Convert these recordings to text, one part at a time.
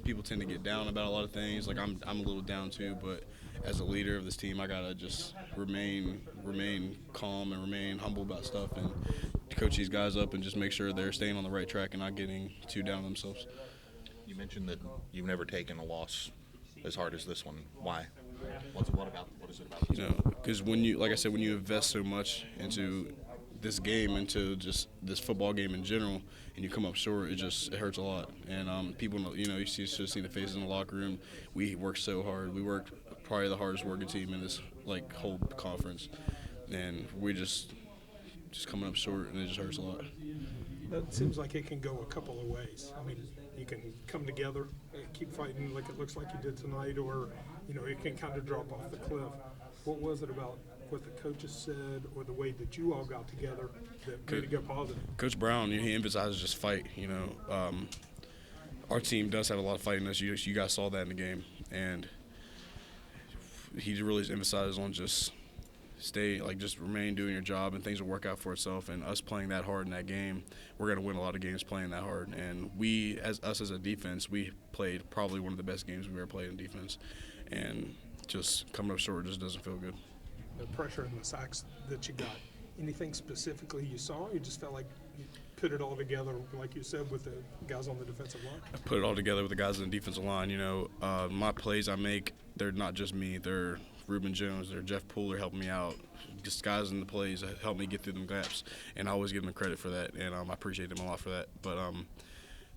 people tend to get down about a lot of things. Like I'm a little down too, but as a leader of this team, I gotta just remain calm and remain humble about stuff and coach these guys up and just make sure they're staying on the right track and not getting too down on themselves. You mentioned that you've never taken a loss as hard as this one. Why? What is it about? You know, because like I said, when you invest so much into this game, into just this football game in general, and you come up short, it hurts a lot. And people, you should have seen the faces in the locker room. We worked so hard. We worked probably the hardest working team in this whole conference, and we just coming up short, and it just hurts a lot. That seems like it can go a couple of ways. I mean, you can come together and keep fighting like it looks like you did tonight, or, it can kind of drop off the cliff. What was it about what the coaches said or the way that you all got together that made it go positive? Coach Brown, he emphasizes just fight. Our team does have a lot of fight in us. You guys saw that in the game. And he really emphasizes on just just remain doing your job, and things will work out for itself. And us playing that hard in that game, we're going to win a lot of games playing that hard. And as a defense, we played probably one of the best games we've ever played in defense. And just coming up short just doesn't feel good. The pressure and the sacks that you got, anything specifically you saw? You just felt like you put it all together, like you said, with the guys on the defensive line? I put it all together with the guys on the defensive line. My plays I make, they're not just me. They're Reuben Jones, they're Jeff Pooler helping me out. Just guys in the plays that help me get through them gaps, and I always give them credit for that, and I appreciate them a lot for that. But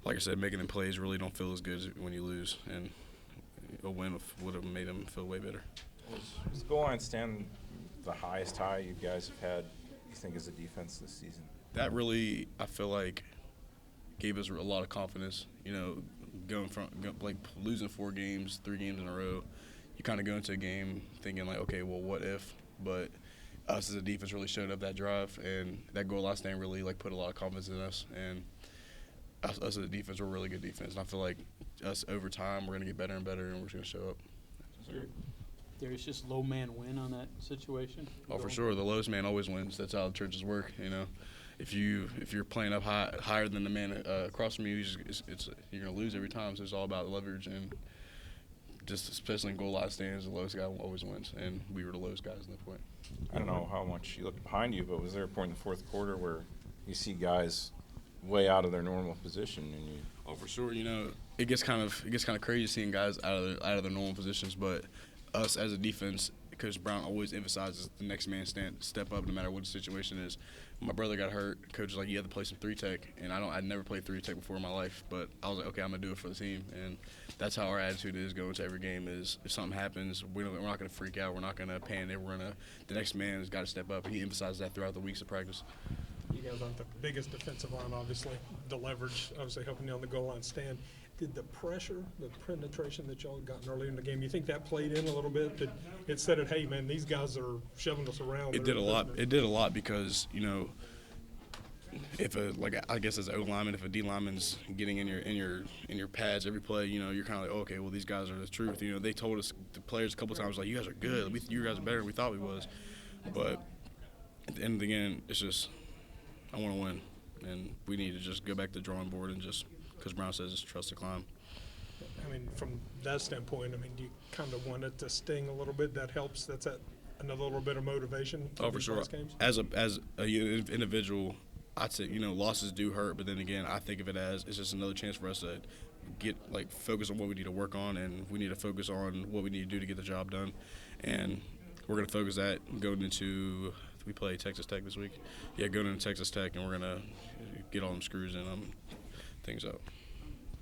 like I said, making them plays really don't feel as good as when you lose, and a win would have made them feel way better. Was goal line stand the highest high you guys have had, you think, as a defense this season? That really, I feel like, gave us a lot of confidence. Going from losing 3 games in a row, you kind of go into a game thinking okay, well, what if? But us as a defense really showed up that drive, and that goal line stand really put a lot of confidence in us. And us as a defense, we're a really good defense. And I feel like us over time, we're going to get better and better, and we're just going to show up. There's just low man win on that situation. Oh, for sure. The lowest man always wins. That's how the churches work. If you're playing up higher than the man across from you, you're going to lose every time. So it's all about leverage, and just especially in goal line stands, the lowest guy always wins, and we were the lowest guys at that point. I don't know how much you look behind you, but was there a point in the fourth quarter where you see guys way out of their normal position and you? Oh, for sure. It gets kind of crazy seeing guys out of their normal positions, but us as a defense, Coach Brown always emphasizes the next man step up no matter what the situation is. My brother got hurt. Coach was like, you have to play some 3-tech, and I'd never played 3-tech before in my life, but I was like, okay, I'm gonna do it for the team, and that's how our attitude is going to every game. Is if something happens, we're not gonna freak out. We're not gonna panic. The next man has got to step up, and he emphasized that throughout the weeks of practice. You guys aren't the biggest defensive line, obviously. The leverage, obviously, helping you on the goal line stand. Did the pressure, the penetration that y'all gotten early in the game, you think that played in a little bit? That it said it, hey, man, these guys are shoving us around. It did a lot. It did a lot because, if I guess as an O lineman, if a D lineman's getting in your pads every play, you're kind of like, okay, well, these guys are the truth. They told us, the players a couple times, you guys are good. You guys are better than we thought we was. But at the end of the game, it's just, I want to win, and we need to just go back to the drawing board and just, because Brown says it's trust to climb. I mean, from that standpoint, do you kind of want it to sting a little bit? That helps. That's another little bit of motivation. Oh, for sure. Games? As a individual, I'd say losses do hurt, but then again, I think of it as it's just another chance for us to get focus on what we need to work on, and we need to focus on what we need to do to get the job done, and we're going to focus that going into. We play Texas Tech this week. Yeah, going into Texas Tech, and we're going to get all them screws and things up.